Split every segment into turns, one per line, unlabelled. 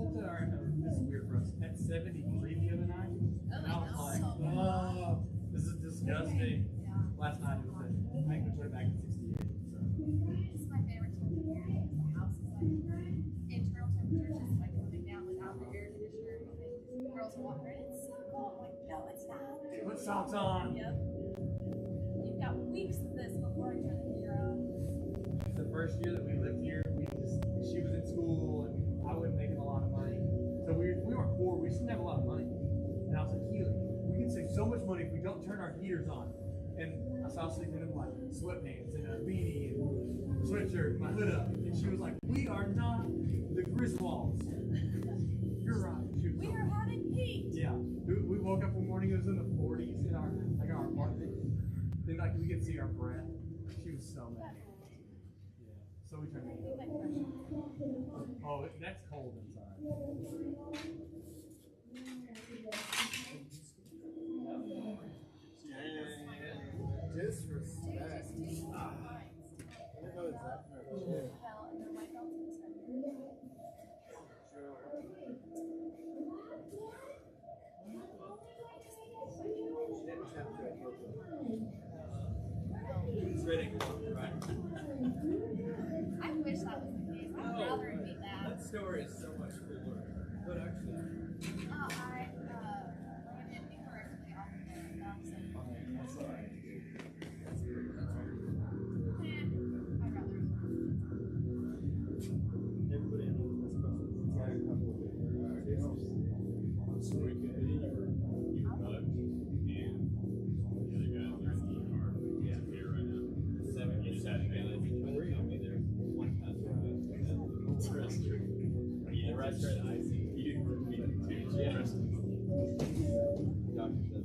slept at our, this is weird for us, at 73 the other night.
Oh,
And I was like, oh, this is disgusting.
Yeah.
Last night it was at, I think we put it back at 68. So.
This is my favorite temperature. The house is like internal temperature, just like coming down without the air conditioner or anything. The girls will walk around, it's so cold. I'm like, no, it's not.
Put socks on.
Yep. You've got weeks of this before I turn the heater on.
The first year that we lived here, she was in school and I wasn't making a lot of money. So we weren't poor, we just didn't have a lot of money. And I was like, Keely, we can save so much money if we don't turn our heaters on. And I was sleeping in like sweatpants and a beanie and a sweatshirt, my hood up. And she was like, we are not the Griswolds. You're right.
We are having heat.
Yeah. We woke up one morning, it was in the 40s in our apartment. Then like we could see our breath. She was so mad. Yeah. So we turned it on. Oh, that's cold inside.
Disrespect.
Just take lines.
I know exactly what it is.
Well, and then my belt is
It's ready to go, right?
I wish that was the case. I'd rather it be that.
That story is so much cooler. But actually,
I ran it incorrectly off the box and
that's all right.
I'd rather
Everybody knows this person. Got a couple of videos.
So we could be you were bugged and the other guys are in the car. Yeah, here right now. 7 years out together. Tell me there's one pastor the rest are the IC. You didn't meet them too. Yeah. Doctor said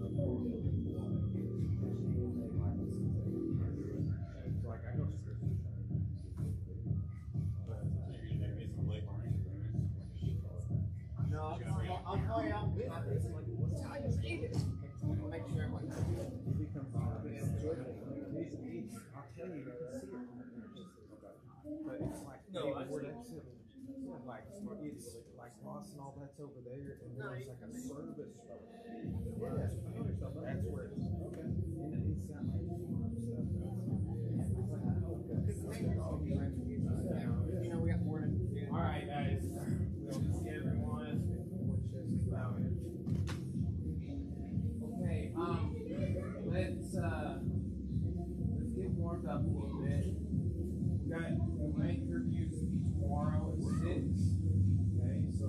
Like I know. No, I'll call you out. It's like, what's time is it? Make sure everyone he becomes I'll tell you, you can see it. But it's like it's like Ross and all that's over there, and there's like a service. That's where it's okay. And it's not like you know, we got more to do.
All right, guys. We'll just see everyone. Okay, let's get warmed up a little bit. We got the rank reviews tomorrow at 6. Okay, so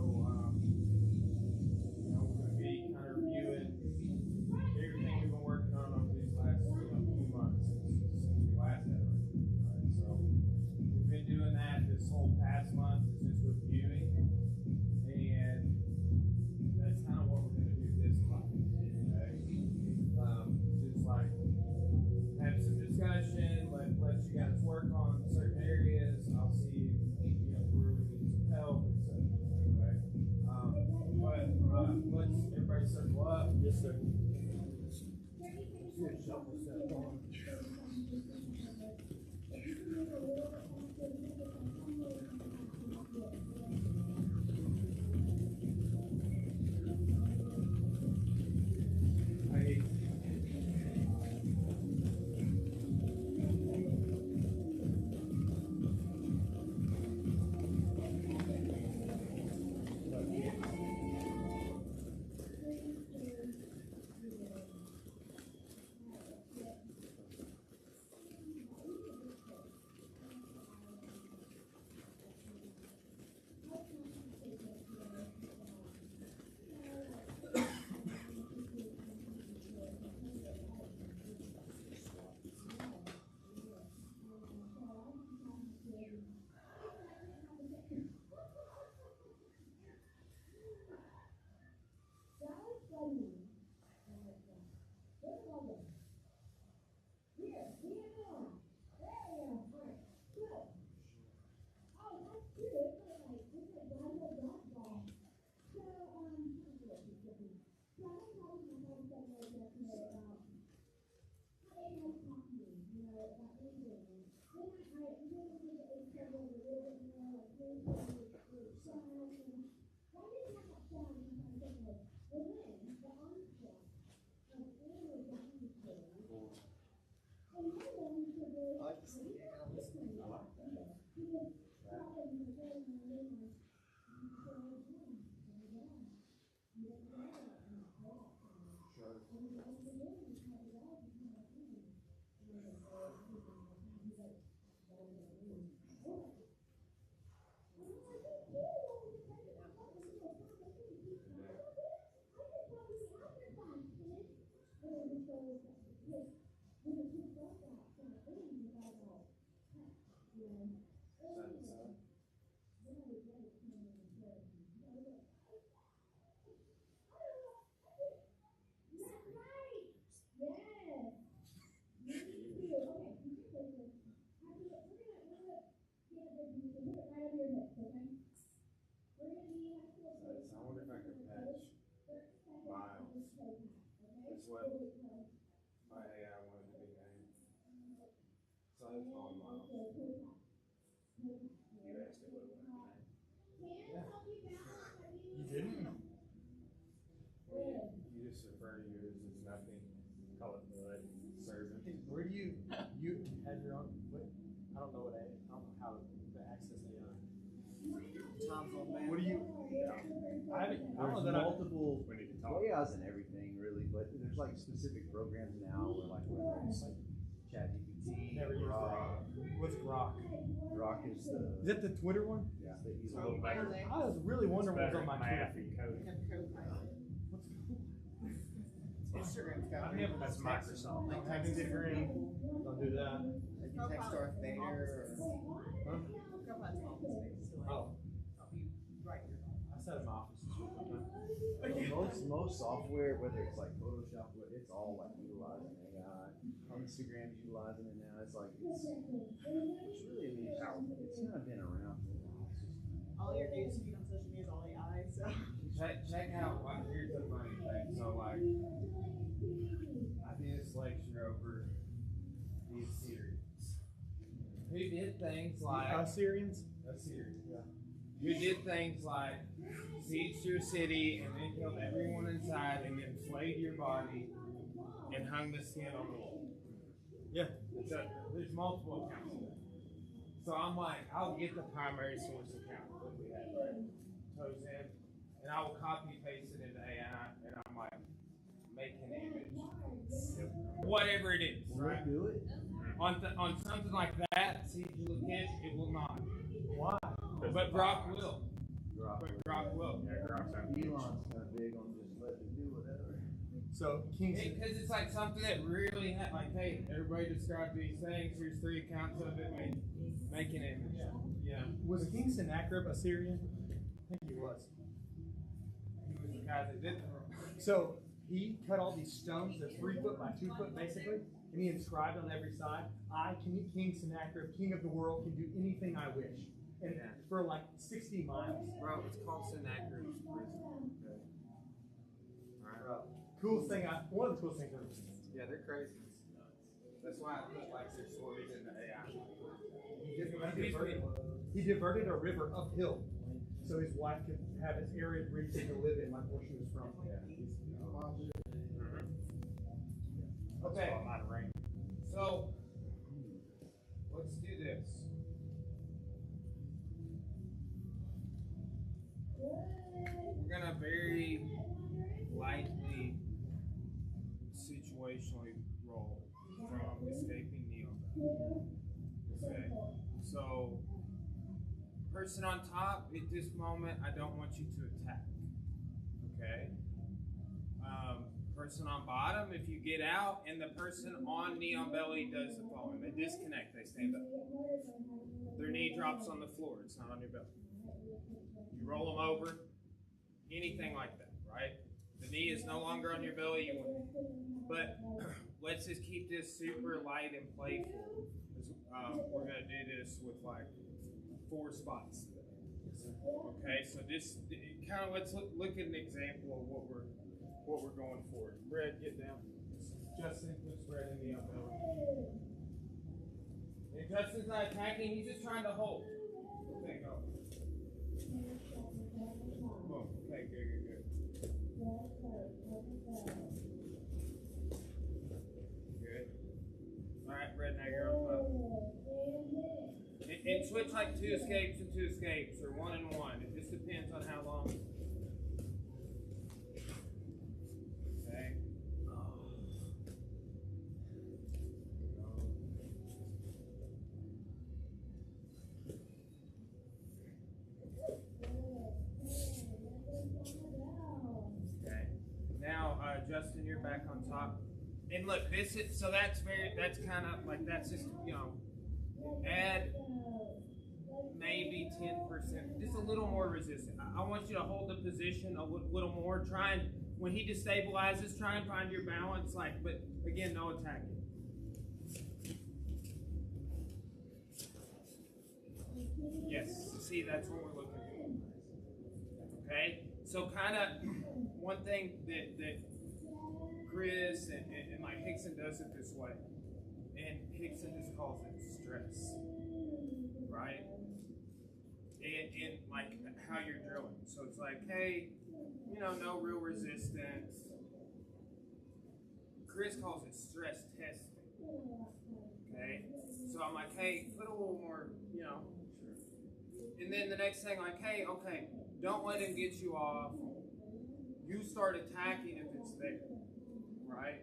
you know, we're gonna be kind of reviewing everything we've been working on over these last few months since we last had it. Right, so we've been doing that this whole past month, is just reviewing, and that's kind of what we're going to do this month. Okay, just like have some discussion, let you guys work on certain areas. I'll see where we need some help, etc. Okay, but let's everybody circle up.
Yes, sir. like to see it. I like that.
I wonder if I could patch Miles. That's what my AI wanted to be named. So I call him Miles.
You asked me what it was.
You didn't? Well, you just refer to yours as nothing.
Call it mud.
Servant.
Where do you have your own? What, I don't know how to access AI.
Tom's on man.
What do you? I don't know
There's
that
multiple
We need to talk.
AIs and everything really, but there's like specific programs now where like whether it's like ChatGPT,
Never used
Grok.
that. What's Grok?
Grok is
Is
the
that the Twitter one?
yeah, the
It's a
Elon.
little better.
I was really wondering what was on my
math
Twitter.
and coding.
Instagram's got
I never.
That's Microsoft.
Don't have Instagram. Don't do that.
Like you text Darth Vader or
Oh. I sat in my office this week.
Most software, whether it's like Photoshop, it's all like utilizing AI. Instagram's utilizing it now. It's like it's really powerful. It's kind of been around for a while. It's just
All your news feed on social media is all AI, so.
Check out, like, here's the funny thing. So, like, I did this lecture over these Syrians who did things like
Syrians?
Assyrians.
Yeah.
Who did things like siege your city and then killed everyone inside and then flayed your body and hung the skin on the wall.
Yeah.
There's multiple accounts of that. So I'm like, I'll get the primary source account that we had, right? Tozen, and I will copy paste it into AI, and I'm like, make an image. Whatever it is,
will
right?
it do it?
On something like that, Siege of Lakish, it will not.
Why?
But Grok will.
Grok.
But Grok will.
Yeah, Grok's on
Elon's kind of big on just letting it do whatever.
So Kingston.
Because it's like something that really, like, hey, everybody describe these things. Here's 3 accounts of it. Make an image. Yeah.
Was Kingston Akrib a Syrian? I think he was.
He was the guy that did it.
So he cut all these stones, they're 3 foot by 2 foot basically, and he inscribed on every side, I, King Sennacherib, king of the world, can do anything I wish. And
Yeah.
for like 60 miles.
Bro, it's called Sennacherib's prison. Okay. Alright.
Coolest thing, one of the coolest things I've ever seen.
Yeah, they're crazy. That's why I put like their stories into AI.
He diverted a river uphill so his wife could have an arid region to live in, like where she was from.
Okay. So, let's do this. We're gonna very lightly situationally roll from escaping Neo. Okay. So, person on top at this moment, I don't want you to attack. Okay. Person on bottom, if you get out, and the person on Neon Belly does the following. They disconnect, they stand up. Their knee drops on the floor, it's not on your belly. You roll them over, anything like that, right? The knee is no longer on your belly, you win. But let's just keep this super light and playful. We're going to do this with like 4 spots today. Okay, so just kind of let's look at an example of what we're going for. Brad, get down. Justin puts Brad in the elbow. And Justin's not attacking, he's just trying to hold. Okay, go. Boom. Okay, good. Good. Alright, Brad, now you're on And switch like 2 escapes and 2 escapes, or 1 and 1. It just depends on how long. Okay. Okay. Now, Justin, you're back on top. And look, this is, so that's kind of like, that's just, you know, add maybe 10%, just a little more resistance. I want you to hold the position a little more. Try and, when he destabilizes, try and find your balance, like, but again, no attacking. Yes, see, that's what we're looking for. Okay, so kind of one thing that Chris and like Hickson does it this way, and Hickson just calls it stress, right? And like how you're drilling. So it's like, hey, you know, no real resistance. Chris calls it stress testing. Okay? So I'm like, hey, put a little more, you know. And then the next thing, like, hey, okay, don't let him get you off. You start attacking if it's there. Right?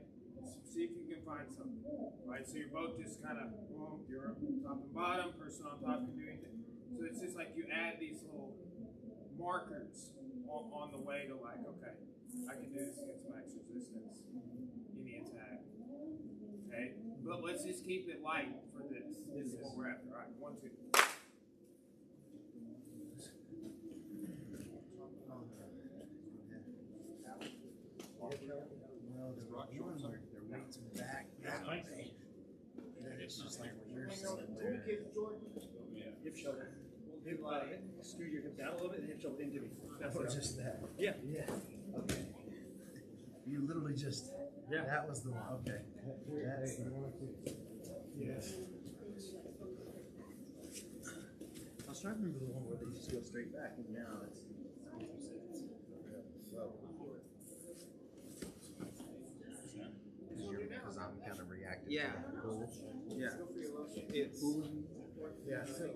See if you can find something. Right? So you're both just kind of, well, you're top and bottom, person on top can do anything. So it's just like you add these little markers on the way to like, okay, I can do this against max resistance, any attack. Okay? But let's just keep it light for this. This is what we're after. All right, 1, 2.
Well, the rock shorts are their weights back that way. And it's just like when you're sitting there.
Hip shoulder. Hip, scoot your hip down a little bit and hip shoulder into me. That's
Oh,
it.
just that.
Yeah.
Yeah. Okay. You literally just.
Yeah.
That was the one. Okay. That's the one.
Yes.
I was trying to remember the one where they used to go straight back, and now it's. Because I'm kind of reactive.
Yeah.
To that pull.
Yeah. It's. Yeah. So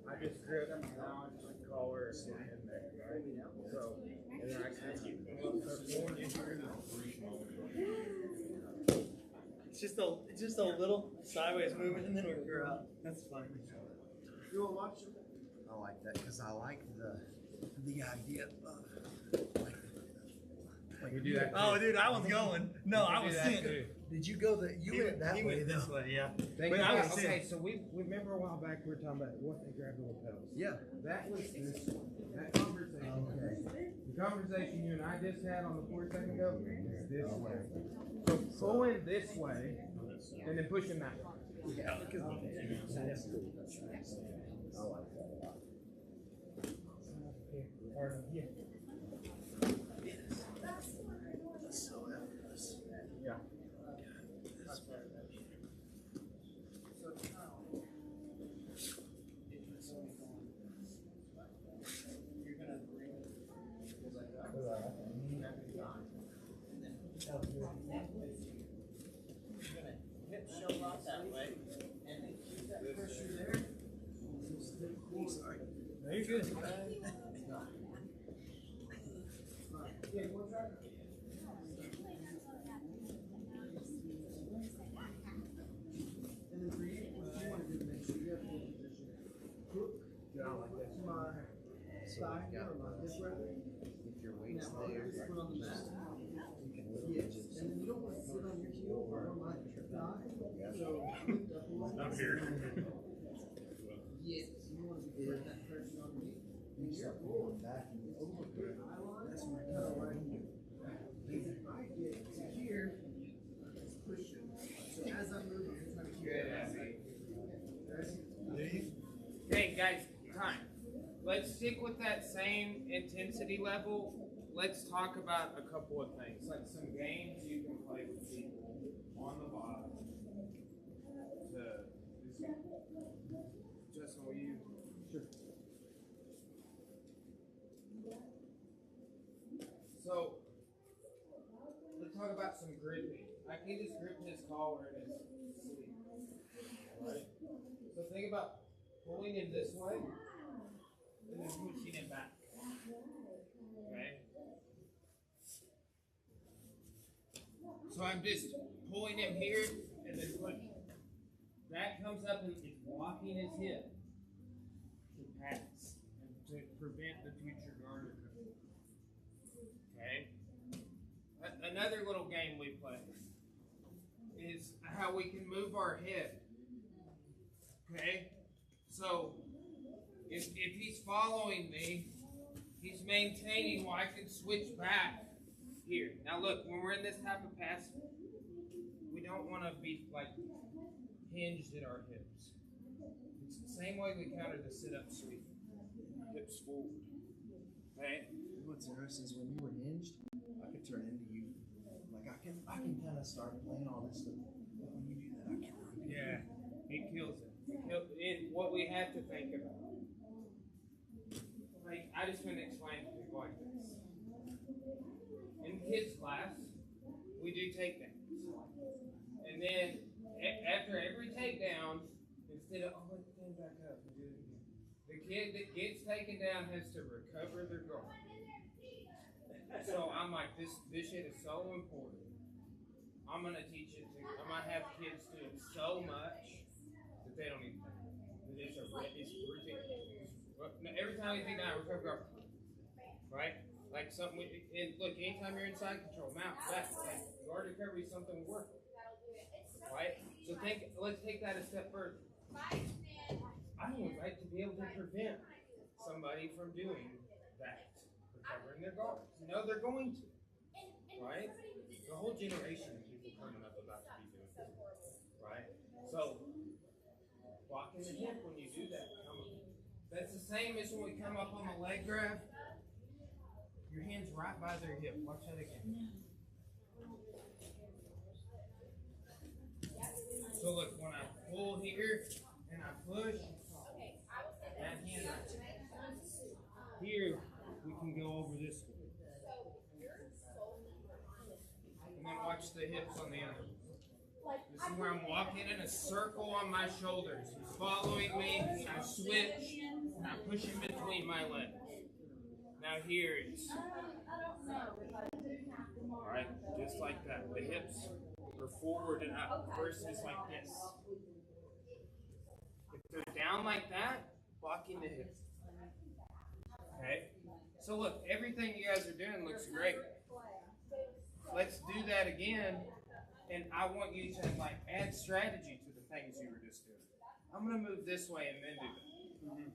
I just grip and now I just like collar and get in there, right? So, and then I kind of. It's just a little sideways movement, and then we're up. That's fine.
You want to watch it?
I like that because I like the idea of like
We do that. Oh, dude, I was going. No, I was sitting.
Did you go you went that
He
way
went this
though?
way, yeah.
But
I was
okay,
sitting.
so we remember a while back we were talking about what they grabbed the lapels.
Yeah.
That was this one. That conversation.
Okay.
The conversation you and I just had on the 4 second ago is this way. So pulling this way and then pushing that way.
Yeah.
Because
That's cool. I like that a lot.
yeah.
That's so effortless.
Yeah.
Hip show off that way, and then keep that pressure there.
No, you're good.
And then for you, what you want to do to make sure you have a good position. Hook down like this. My thigh or my hip rather.
If your weight's
Now,
there,
just put on the back.
you can lift
Yes,
just.
and then you don't want to sit on your heel or on my thigh. So lift up a little.
I'm here.
Yes, you want to put that pressure on me.
You start pulling back and over there.
That's my toe right here. If I get to here, just push it. So as I'm moving, you're trying to keep it. Ready?
Okay, guys, time. Let's stick with that same intensity level. Let's talk about a couple of things, like some games you can play with people on the bottom. Justin, will you? Sure. So, let's talk about some gripping. I can just grip his collar and his sleeve. Right? So think about pulling him this way and then pushing him back. Okay? So I'm just pulling him here and then pushing. That comes up and it's blocking his hip to pass and to prevent the future guard recovery. Okay? Another little game we play is how we can move our head. Okay? So, if he's following me, he's maintaining while I can switch back here. Now look, when we're in this type of pass, we don't want to be like hinged at our hips. It's the same way we counter the sit-up sweep. Hips forward. Okay?
What's interesting is when you were hinged, I could turn into you. Like I can kind of start playing all this stuff. But when you do that, I can't.
Yeah, it kills it. And what we have to think about. Like, I just want to explain to people like this. In kids' class, we do takedowns. And then, after every takedown, instead of, oh, let's stand back up and do it again, the kid that gets taken down has to recover their guard. So I'm like, this shit is so important. I'm going to teach it to, I'm going to have kids do it so much that they don't even think. It's routine. Every time you take down, recover guard. Right? Like something, and look, anytime you're in side control, mount, back, like guard recovery is something we work with. Right? So let's take that a step further. I would like to be able to prevent somebody from doing that, recovering their guards. You know they're going to. Right? The whole generation of people coming up about to be doing this. Right? So, walking the hip when you do that. That's the same as when we come up on the leg grab. Your hand's right by their hip. Watch that again. So look, when I pull here and I push, that hand here, we can go over this way. And then watch the hips on the other one. This is where I'm walking in a circle on my shoulders. He's following me, and I switch, and I push him between my legs. Now here it's, alright, just like that. The hips are forward and up versus like this. If they're down like that, blocking the hips. Okay? So look, everything you guys are doing looks great. Let's do that again. And I want you to like add strategy to the things you were just doing. I'm going to move this way and then do that.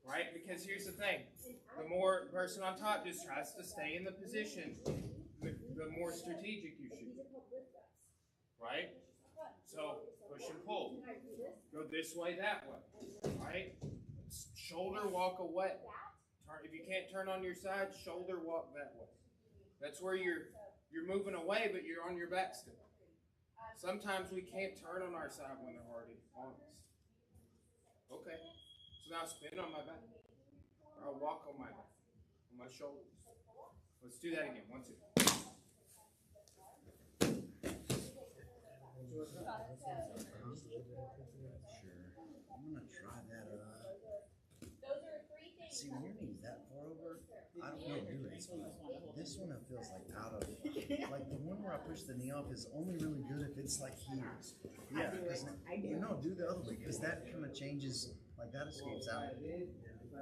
Right? Because here's the thing. The more person on top just tries to stay in the position, the more strategic you should be. Right? So push and pull. Go this way, that way. Right? Shoulder walk away. If you can't turn on your side, shoulder walk that way. That's where you're moving away, but you're on your back still. Sometimes we can't turn on our side when they're already on us. Okay. So now spin on my back. Or I'll walk on my back. On my shoulders. Let's do that again. 1, 2.
Sure. I'm gonna try that. See, when your knee's that far over, I don't know do it. This one it feels like out of like the one where I push the knee off is only really good if it's like here. Yeah, do the other way because that kind of changes. Like that escapes out.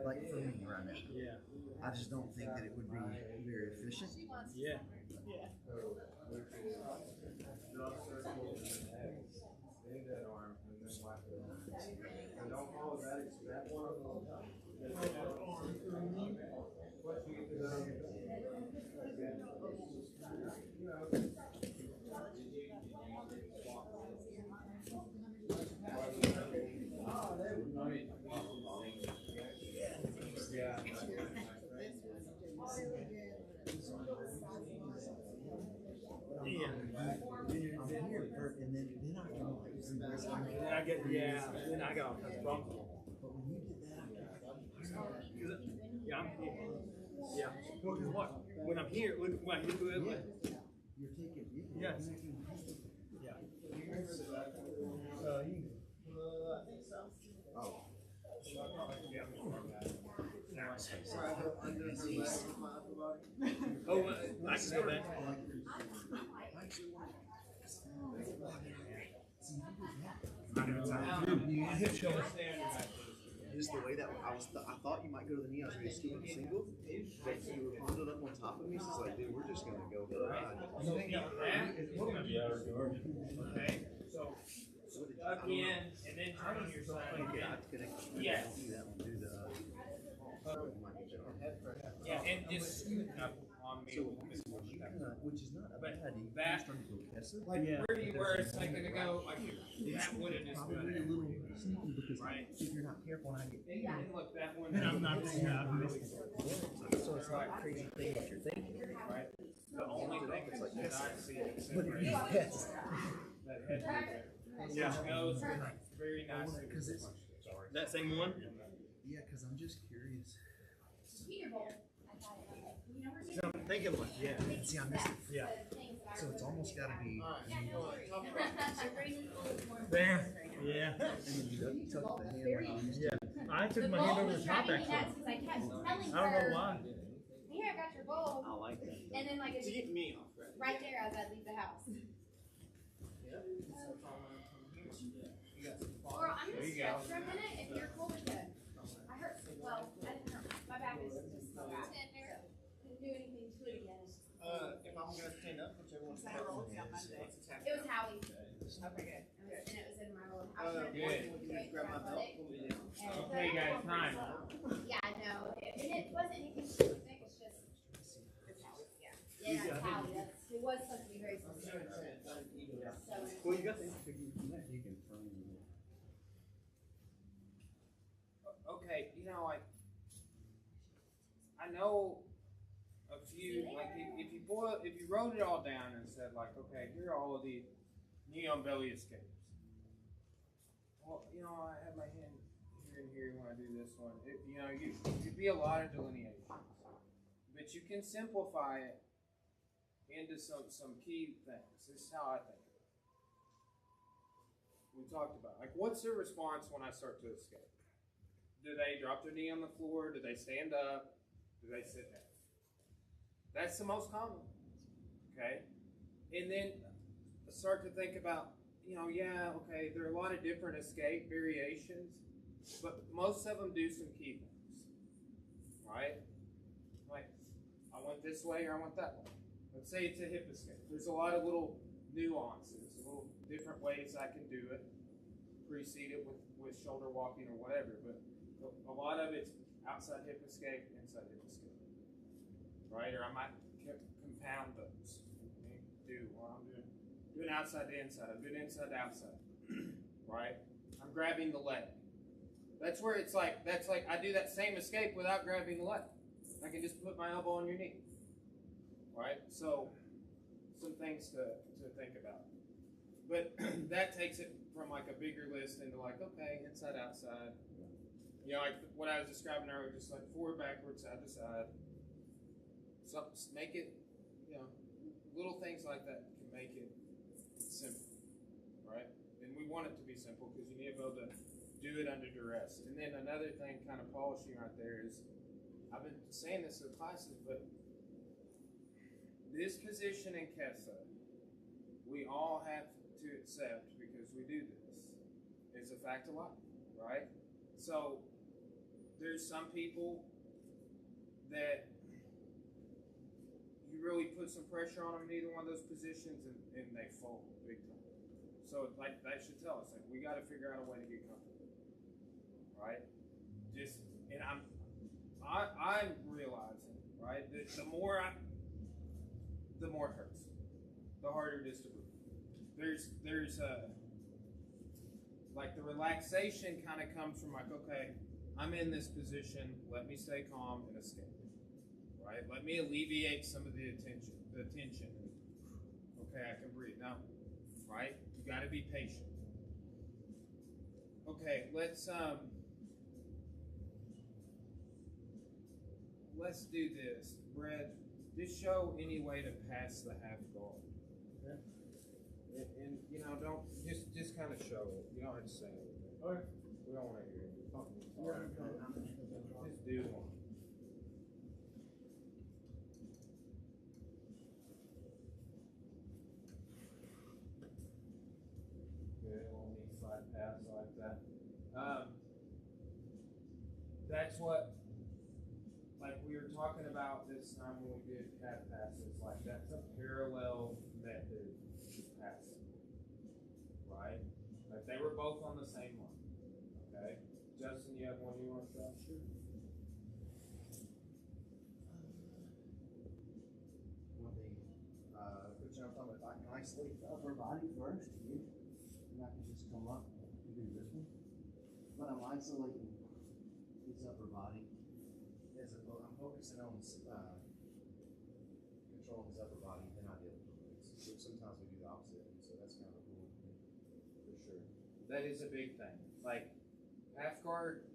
Like for me right now.
Yeah.
I just don't think that it would be very efficient.
Yeah.
Bend that arm and then slap it on. And don't follow that one.
Then I got all kinds of problems.
But when you did that,
Yeah, I'm here. Yeah. Well, because what? When I'm here, when I hit the other way.
you're taking.
Yes. Yeah.
Oh.
I can go back. Just the way that I thought you might go to the knee. I was ready to scoop up a single, but you were bundled up on top of me. So it's like, dude, we're just gonna go for the ride.
Okay, so duck in and then turn on your side. Yes. Yeah, and just scoot up on me.
Which is not a bad idea.
That, like where you were a second ago, like that would have just
Probably
been
a little sneaky because
right.
if you're not careful and I get
And look, that one.
I'm not thinking I've missed it. So it's not a crazy thing what you're thinking.
Right. The only thing that's like that I see is
But it yes.
that head movement. Yeah. Goes very nicely.
Because it's
That same one?
yeah, because I'm just curious.
So
I'm thinking like see I missed it. Yeah. So it's almost got to be.
There. Yeah.
And then you tuck the hand like you used to.
Yeah. I took my hand over the top actually.
I kept telling
I don't
her,
know why.
here, I got your bowl.
I like that.
And then like it's
To get me off,
right there as I leave the house. Or I'm gonna stretch for a minute if you're cool with it. I hurt, well, I didn't hurt. My back is just so bad. Couldn't do anything to it again.
If I'm gonna stand up, whichever one's
It was Howie. Okay, good. And it was in my little house.
grab my belt, pull me down.
Okay, guys, time.
Yeah, I know. And it wasn't anything specific, it's just, it's Howie, yeah. Yeah, it's Howie. It was supposed to be very specific. So.
Well, you got the figure. You can frame it.
Okay, you know, like I know a few. Like if you wrote it all down and said like, okay, here are all of the knee on belly escapes. Well, you know, I have my hand here and here when I do this one. You know, you'd be a lot of delineations, but you can simplify it into some key things. This is how I think of it. We talked about like, what's their response when I start to escape? Do they drop their knee on the floor? Do they stand up? Do they sit down? That's the most common. Okay? And then start to think about, you know, yeah, okay, there are a lot of different escape variations, but most of them do some key things. Right? Like, I went this way or I went that way. Let's say it's a hip escape. There's a lot of little nuances, little different ways I can do it. Precede it with shoulder walking or whatever, but a lot of it's outside hip escape, inside hip escape, right? Or I might compound those. I'm doing outside to inside. I'm doing inside to outside, right? I'm grabbing the leg. That's where it's like I do that same escape without grabbing the leg. I can just put my elbow on your knee, right? So some things to think about. But that takes it from like a bigger list into like, okay, inside, outside. You know, like what I was describing earlier, just like forward, backward, side to side. So make it, you know, little things like that can make it simple, right? And we want it to be simple because you need to be able to do it under duress. And then another thing, kind of polishing right there, is I've been saying this in classes, but this position in Kesa, we all have to accept because we do this. It's a fact of life, right? So there's some people that you really put some pressure on them in either one of those positions and they fold big time. So like that should tell us, like, we got to figure out a way to get comfortable, right? And I'm realizing, right, that the more it hurts, the harder it is to breathe. There's like the relaxation kind of comes from like, okay, I'm in this position, let me stay calm and escape, right? Let me alleviate some of the tension. Okay, I can breathe now, right? You got to be patient. Okay, let's do this. Brad, just show any way to pass the half guard. Okay. And you know, don't just kind of show it. You don't have to say anything. Okay. We don't want to hear it. Just do one. That's what, like we were talking about this time when we did calf passes, like that's a parallel method to passing, right? Like they were both on the same one, okay? Justin, you have one you want to try? Sure.
One thing, Coach, I'm talking about, can I isolate the upper body first here? And I can just come up and do this one. But I'm isolating his upper body. I'm focusing on controlling his upper body, then I deal with the legs. So sometimes we do the opposite, and so that's kind of cool for sure.
That is a big thing. Like half guard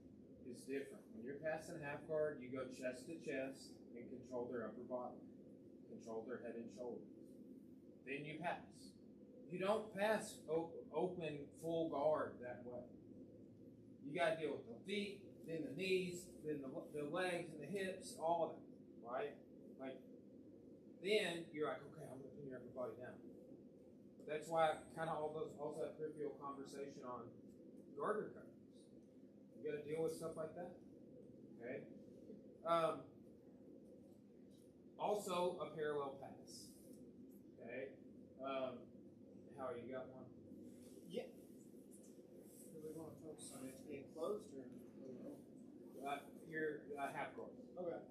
is different. When you're passing half guard, you go chest to chest and control their upper body, control their head and shoulders. Then you pass. You don't pass open full guard that way. You got to deal with the feet, then the knees, then the legs and the hips, all of them, right? Like, then you're like, okay, I'm going to pin your upper body down. That's why kind of all those, also that peripheral conversation on garter covers. You got to deal with stuff like that, okay? Also, a parallel pass, okay? How you got one?
Yeah. Do we want to focus on it being closed or?
Your half guard.
Okay.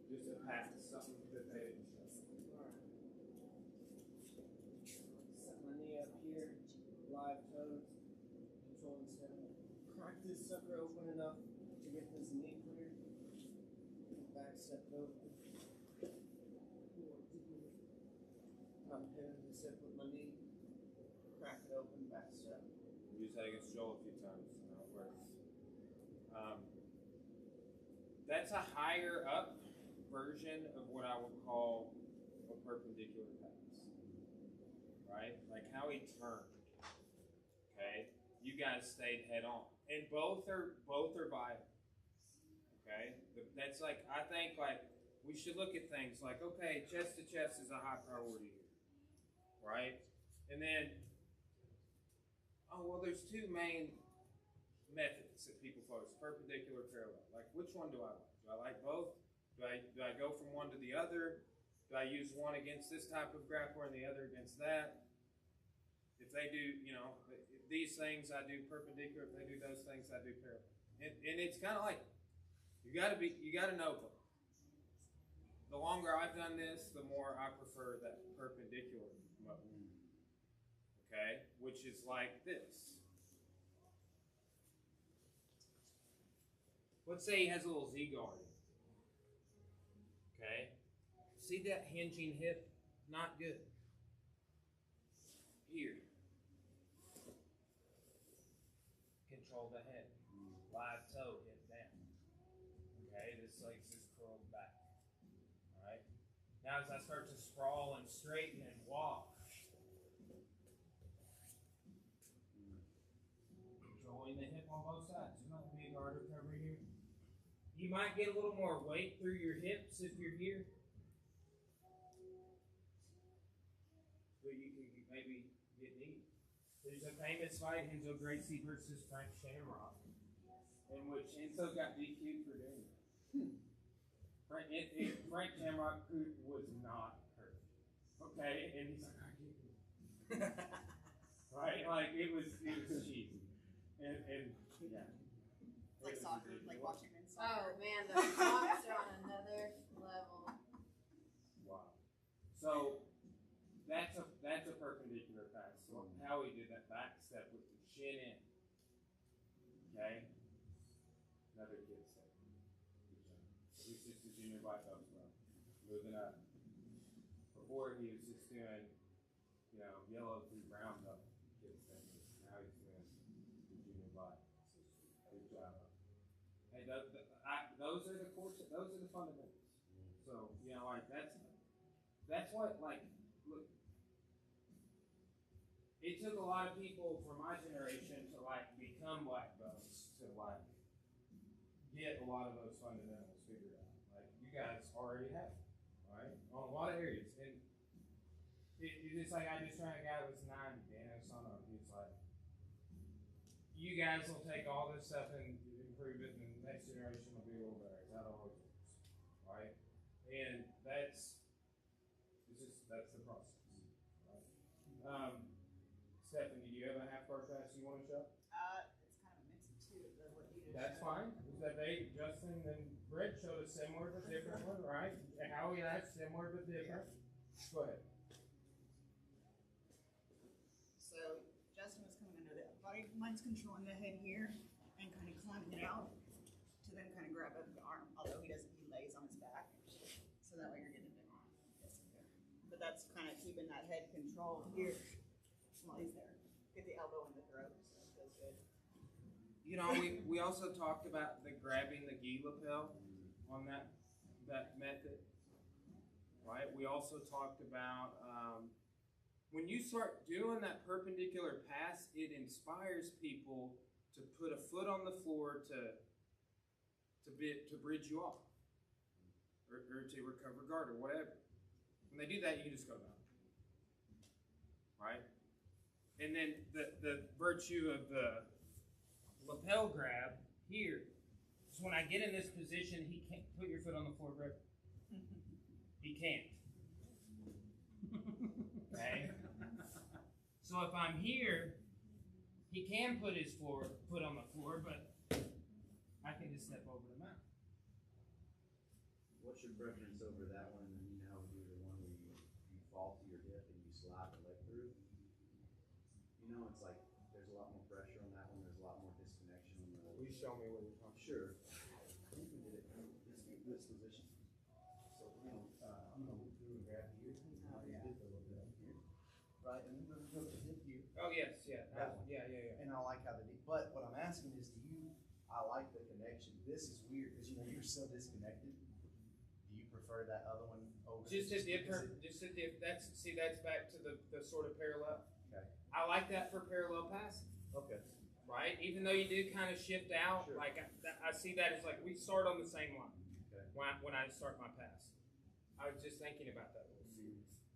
Just a pass, something that they didn't show.
Alright. Set my knee up here, live toes, control the step. Crack this sucker open enough to get this knee clear. Back step open. I'm pinning this hip with my knee. Crack it open, back step.
Use that against Joel a few times. How it works. That's a higher up version of what I would call a perpendicular pass, right? Like how he turned. Okay, you guys stayed head on, and both are vital. Okay, that's like I think like we should look at things like okay, chest to chest is a high priority here, right? And then oh well, there's two main methods that people focus: perpendicular, parallel. Like, which one do I like? Do I like both? Do I go from one to the other? Do I use one against this type of grappler and the other against that? If they do, you know, these things I do perpendicular. If they do those things I do parallel. And it's kind of like you got to know both. The longer I've done this, the more I prefer that perpendicular mode. Okay, which is like this. Let's say he has a little Z guard. Okay? See that hinging hip? Not good. Here. Control the head. Live toe, hip down. Okay? This leg's just curled back. Alright? Now as I start to sprawl and straighten and walk, controlling the hip on both sides. There's not going to be a garter cover here. You might get a little more weight through your hips if you're here. But you could maybe get knee. There's a famous fight, Enzo Gracie versus Frank Shamrock, in which Enzo got DQ'd for doing that. Frank Shamrock was not hurt. Okay? And he's like, I get you. Right? Like, it was cheesy. And yeah.
It's like soccer, like watching men's
Oh
soccer.
man, the rocks are on another level.
Wow. So that's a perpendicular pass. So how he did that back step with the chin in. Okay? Another kid step. He's just a junior black belt as well. Moving up. Before he was just doing, you know, yellow through brown belt kid step. Now he's doing the junior black. Good job. Hey, those are the course. Those are the fundamentals. So you know, like that's what like look. It took a lot of people from my generation to like become black belts to like get a lot of those fundamentals figured out. Like you guys already have, right? On a lot of areas, and it's like I just trained a guy who was 90, Dan Osano. He's like, you guys will take all this stuff and improve it, and the next generation will be a little better. That always works, right? And that's the process, right? Stephanie, do you have a half bar class you want to show?
It's kind of a mix of two of what you just
That's
showed.
fine. Justin and Brett showed a similar but different one, right? Howie and I similar but different. Go ahead.
So Justin was coming under the body. Mine's controlling the head here and kind of climbing it out to then kind of grab up the arm. Although he doesn't, he lays on his back, so that way you're getting a bit more. But that's kind of keeping that head controlled here while he's there. Get the elbow in the throat, so it feels good.
You know, we also talked about the grabbing the gi lapel on that method, right? We also talked about when you start doing that perpendicular pass, it inspires people to put a foot on the floor to bridge you off or to recover guard or whatever. When they do that, you can just go down, right? And then the virtue of the lapel grab here is when I get in this position, he can't put your foot on the floor, Brett. He can't. Okay? So if I'm here, he can put his foot on the floor, but I can just step over the mount.
What's your preference over that one? And then you know do the one where you fall to your hip and you slide the leg through. You know, it's like there's a lot more pressure on that one. There's a lot more disconnection on the.
Will you show me what you're talking?
Sure. You can get it. This position. So I'm gonna look through and grab here.
Oh, yeah.
Dip a little bit up here. Right, and then we're gonna go to the hip here.
Oh yes, yeah,
That one.
yeah.
And I like how but what I'm asking is, I like the connection. This is weird because you know you're so disconnected. Do you prefer that other one over?
Just a different. That's back to the sort of parallel.
Okay.
I like that for parallel passing.
Okay.
Right? Even though you do kind of shift out,
Sure.
like I see that as like we start on the same line.
Okay.
When I start my pass, I was just thinking about that.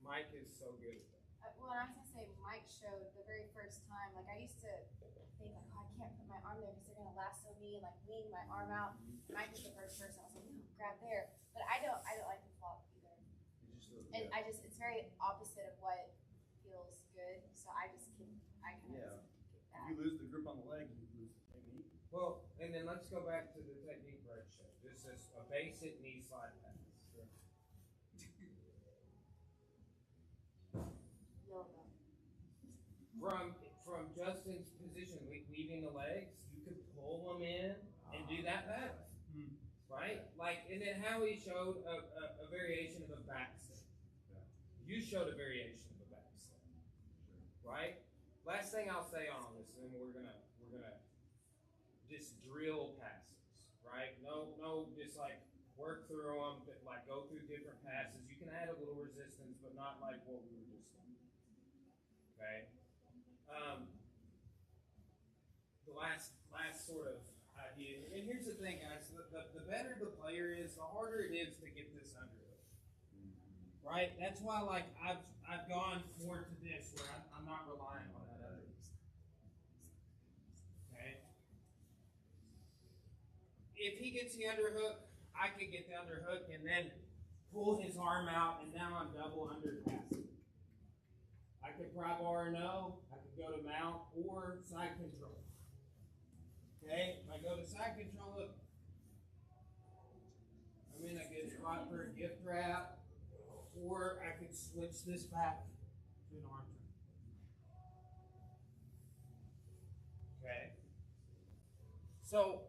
Mike is so good at that.
Well, and I was gonna say, Mike showed the very first time. Like I used to think, like, oh, I can't put my arm there because they're gonna lasso me and like wing my arm out. Mike was the first person. I was like, no, grab there. But I don't like to flop either. And it's very opposite of what feels good. So I kind of get that.
If you lose the grip on the leg, you lose the technique.
Well, and then let's go back to the technique Brett showed. This is a basic knee slide pass. From Justin's position, weaving the legs, you can pull them in and do that pass, right? Like, and then Howie showed a variation of a back step. You showed a variation of a back step, right? Last thing I'll say on this, and then we're gonna just drill passes, right? No, just like work through them, but like go through different passes. You can add a little resistance, but not like what we were just doing. Okay. The last sort of idea, and here's the thing, guys: the better the player is, the harder it is to get this under it. Right? That's why, like, I've gone more to this, where I'm not relying on that other. Okay. If he gets the underhook, I could get the underhook and then pull his arm out, and now I'm double under passing. I could pry bar no, I could go to mount or side control. Okay, if I go to side control, look, I'm in a good spot for a gift wrap, or I could switch this back to an arm turn. Okay, so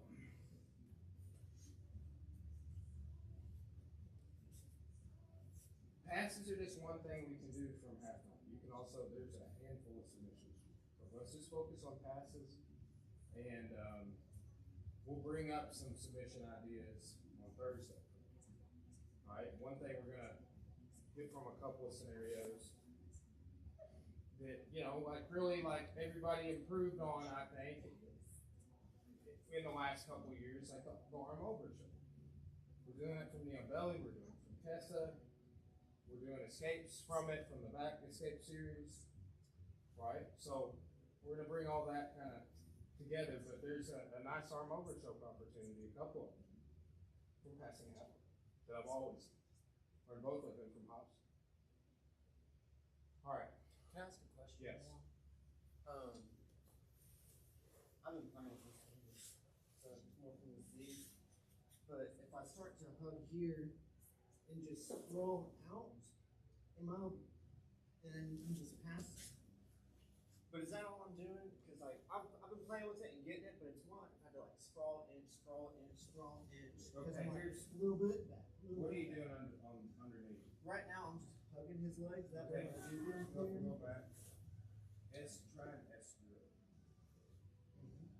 passes are just one thing we can do from half time. You can also, there's a handful of submissions. But let's just focus on passes, and we'll bring up some submission ideas on Thursday. All right, one thing we're going to get from a couple of scenarios that, you know, like really like everybody improved on, I think, in the last couple of years, like the arm overshoot. We're doing it from the belly, we're doing it from Tessa. We're doing escapes from it, from the back escape series, right? So we're going to bring all that kind of together, but there's a nice arm overchoke opportunity, a couple of them, from passing out, that I've always learned both of them from hops. All right.
Can I ask a question?
Yes.
I've been playing with this, so it's more from the Z. But if I start to hug here and just roll out, am I, and I'm just passing? But is that all I'm doing? Because like I've been playing with it and getting it, but it's more like I had to like sprawl inch, sprawl inch, sprawl inch. Because
Okay.
I'm like, a little bit back.
What are you doing underneath?
Right now I'm just hugging his legs. That
Okay.
way I do them
Go
clear.
back. Try and S grip.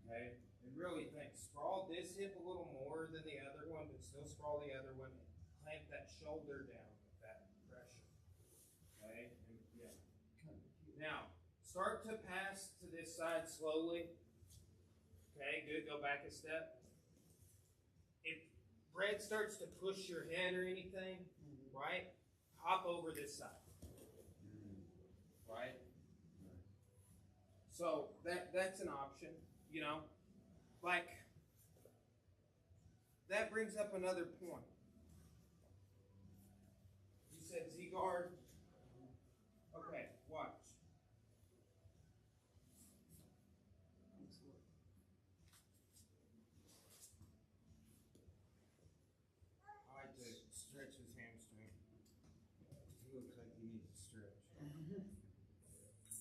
Okay? And really think, sprawl this hip a little more than the other one, but still sprawl the other one. Clamp that shoulder down with that pressure. Okay? And, yeah. Now, start to pass to this side slowly. Okay, good. Go back a step. If Brad starts to push your head or anything, right? Hop over this side. Right? So that's an option, you know. Like, that brings up another point. You said Z-guard. Okay, watch. I like to stretch his hamstring. He looks like he needs to stretch.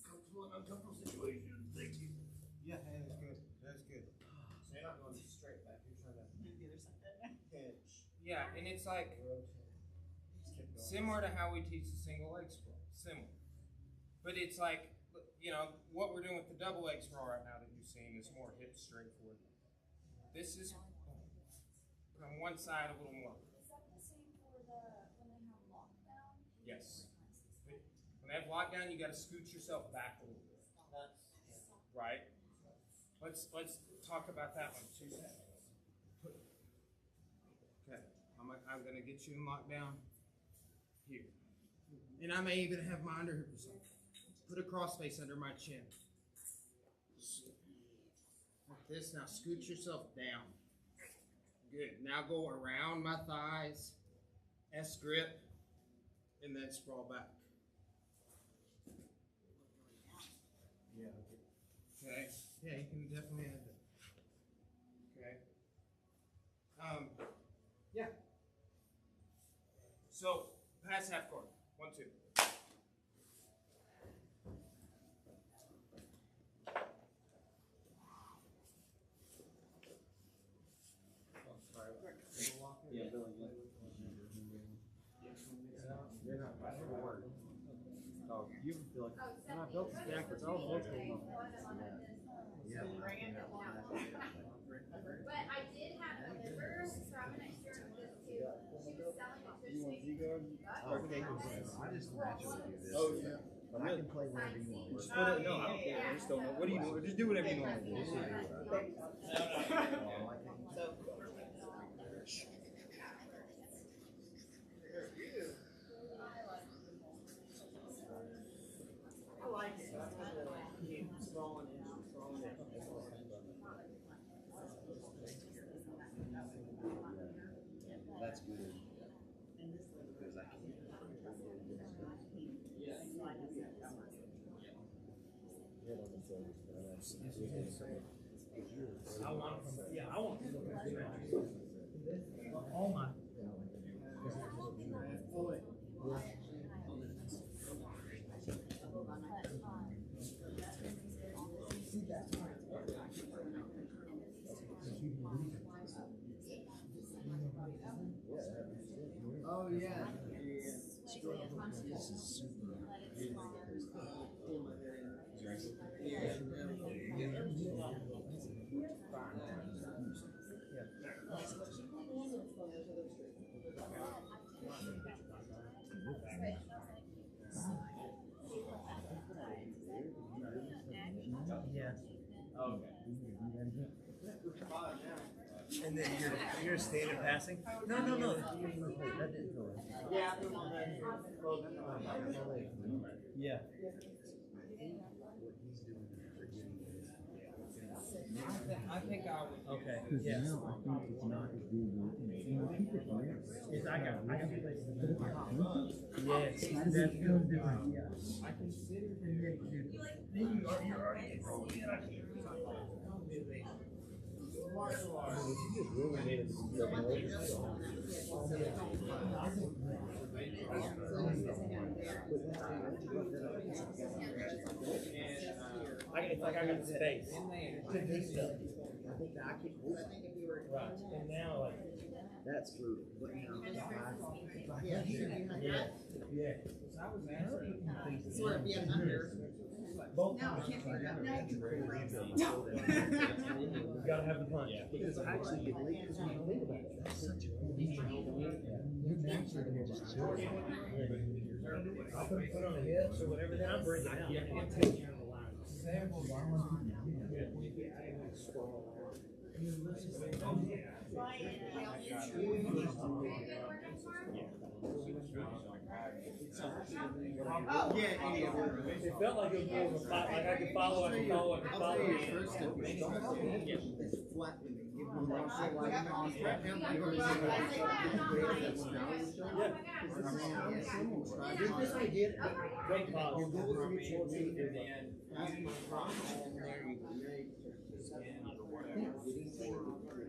Comfortable and uncomfortable situation. Thank you.
Yeah, hey, that's good. That's good.
So you're not going straight back. You're trying to
The other side.
pinch.
Yeah, and it's like
Rotate. Just keep going.
similar to how we teach the single leg sprawl. Similar. But it's like, you know, what we're doing with the double leg sprawl right now that you've seen is more hip straightforward. This is on one side a little more.
Is that the same for the when they have lockdown?
Yes. When they have lockdown, you got to scoot yourself back a little bit. Right? Let's talk about that one. 2 seconds. Okay. I'm gonna get you in lockdown here. And I may even have my underhook or something. Put a cross face under my chin. Like this. Now scoot yourself down. Good. Now go around my thighs. S grip. And then sprawl back.
Yeah.
Okay. Yeah, you can definitely add that. Okay. Yeah. So pass half court. 1, 2.
Yeah, Billy. They're not bad for work. Oh, you feel like when I built this backwards, I was looking. Yeah.
But I did have a member, so I'm gonna share this too. She was selling it.
You want Z-guard?
Okay. I just naturally do this.
Oh, yeah.
But I can play whenever you want.
Just put it, no, I don't care. I just don't know. What do you do? Just do whatever you normally do.
I like it. I want to keep scrolling in, scrolling in.
That's good. Because I can.
I want from, yeah, I want to look at all my.
Oh, yeah.
This is super.
Yeah.
Okay.
And then you're standing passing? No. That didn't go in.
Yeah, I put them on there.
Yeah.
What he's doing is forgetting this.
I think I would.
Okay.
Because
Yes.
now I think it's not as big. Keep it there.
Yes, I got places to put it. Yes,
It's
that's
different. Yeah.
I consider
Then you're already rolled in.
martial arts.
You just really made it
It's like I got space to do stuff.
I think that I can hold it.
Right. And now, like,
That's brutal. But now,
Yeah,
yeah.
I was asking.
sort of being under.
Both
No, I
times.
can't do that.
You gotta have the punch.
because I actually get late because when you think about it, that's such a you naturally can just chill.
I'll put a foot on the hips or whatever, then I'm breaking out.
Yeah, it takes you out of the line.
Oh,
Yeah, any of them.
It felt like it was more of a fight, like I could follow.
I'll tell you your first step is don't flat with it. Give them one foot like that. Right down like we're saying, like,
This I get, but don't pause.
your goal is to get towards it and then after you cross and there you go.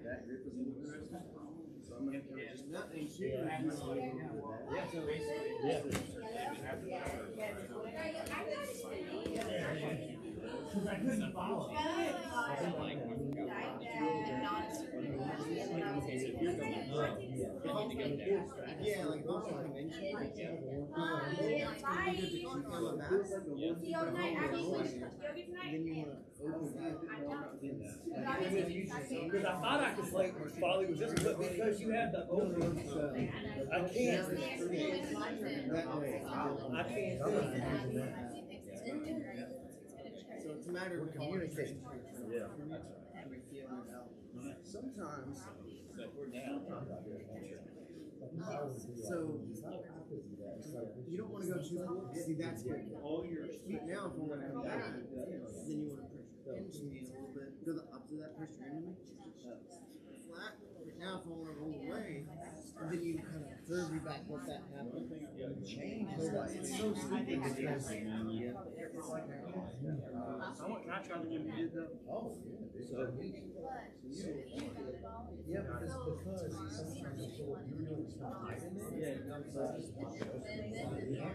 That grip is in the so I'm gonna just nothing.
Because I couldn't follow.
Yeah, like most of the convention, it's gonna be good to keep on the back. Then you wanna open that.
Because I thought I could play volley with this, but because you have the open, I can't. I can't do it.
So it's a matter of communication.
Yeah.
You're feeling it out.
Sometimes. So you don't want to go too full. See, that's good. All your feet now, if you want to come back, then you want to pressure into me a little bit. Go the opposite of that pressure into me. Flat. Right now, if I want to roll away, and then you kind of third me back, let that happen. Change. It's so stupid because
Can I try the one you did though?
oh yeah, because sometimes you feel you know it's not tight in there.
Yeah.
I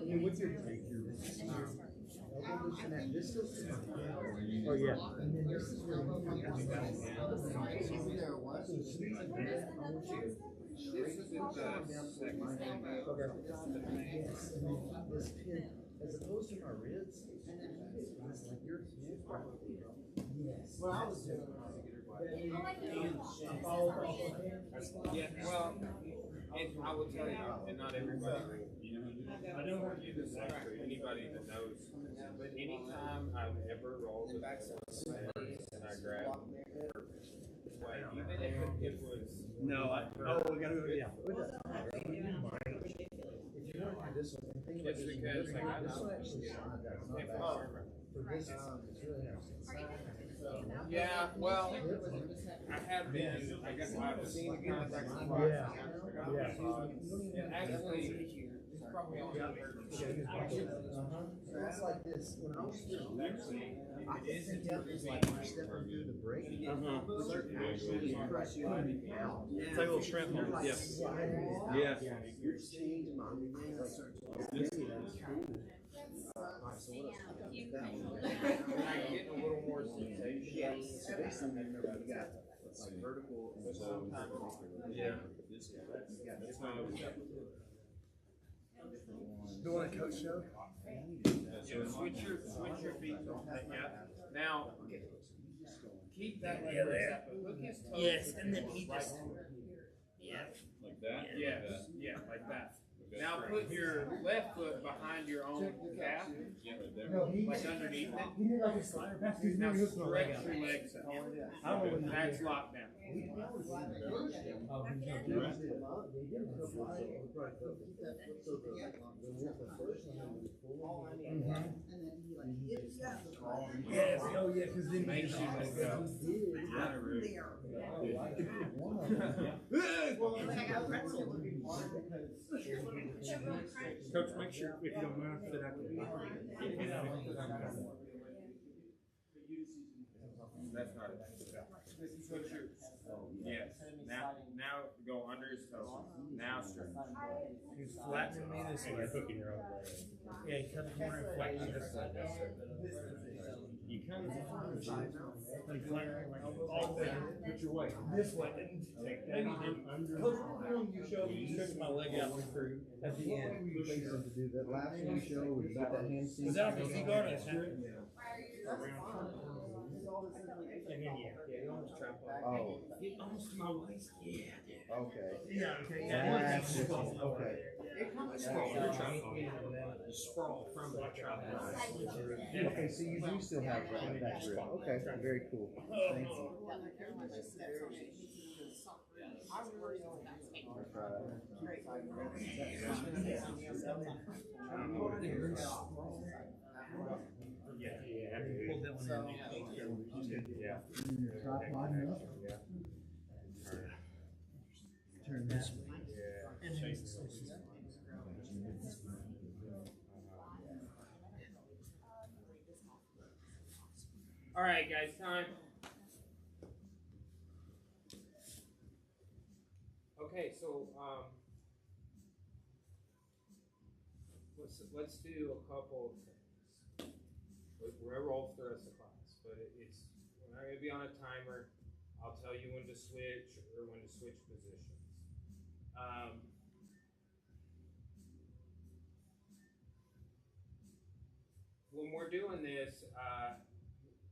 mean, what's your elbow loosen at this goes to my
Oh yeah.
and then this is where you come down.
Isn't there a what?
So as soon as I do that, I want you to shrink it down towards my hand. Yes, and then keep this pin as opposed to my ribs. It's like your hip. Yes.
What I was doing.
Yeah, well, I will tell you, and not everybody will, I don't want you to subtract anybody that knows, but anytime I've ever rolled with someone and I grab even if it was.
No, we gotta go, yeah.
If you want to do this one, think about
Just
this
because
one.
I
This
know.
one actually is not bad. It's not bad. For this, it's really nice.
Yeah, well, I have been, I've seen the contracts. And actually, it's probably only
So it's like this. When I was I think that was like when you're stepping through the break. Certain actually press you out.
It's like a little shrimp
You're
hold,
like
yeah.
sliding off.
Yeah.
It's changed my
and I get a little more sensation.
So basically, remember you got like vertical and
Yeah.
That's why I was.
The one that coach showed?
Yeah, switch your feet. Yeah. Now, keep that leg raised up, but hook his toes.
Yes, and then he
right
just.
here.
Yeah.
Like that?
Yes, yeah, like that. Now put your left foot behind your own calf,
Yeah, right there.
like underneath it.
He did like a slider pass.
Now stretch your legs out.
I don't know what
That's lockdown.
And then he like hits you out the front.
Yes. Oh yeah, because then
Make sure you go.
Yeah, right.
There.
Well, I got pretzel looking hard because
Coach, make sure if you don't mind that I can.
That's not it. Put your, yes. Now go under his toe. Now stretch.
He's flattening me this way. Hooking your own leg. Yeah, you cut the corner and flatten me this way. You kind of all the way, put your weight this way. Maybe Coach, you showed me stretching my leg out through at the end.
To do that last one you showed was get that hamstring.
Is that off the feet guard? And then you almost trap off.
Oh,
Get almost to my waist. Yeah, dude.
okay.
Yeah, okay,
That's just, okay.
Sprawl, you're trying to sprawl from the trap.
Okay, so you do still have that grip. Okay, very cool. Thank you.
Pulled that one in. Yeah.
Turn this way.
All right, guys, time. Okay, so let's do a couple of things. We're gonna roll through the rest of the class, but we're not gonna be on a timer. I'll tell you when to switch or when to switch positions. When we're doing this,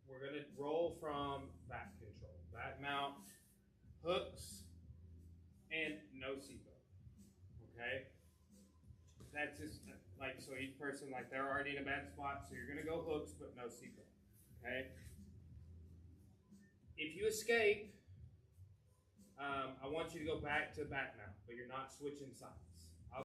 we're gonna roll from back control, back mount, hooks, and no seatbelt. Okay? That's just like, so each person, like, they're already in a bad spot, so you're gonna go hooks, but no seatbelt. Okay? If you escape, I want you to go back to back mount, but you're not switching sides.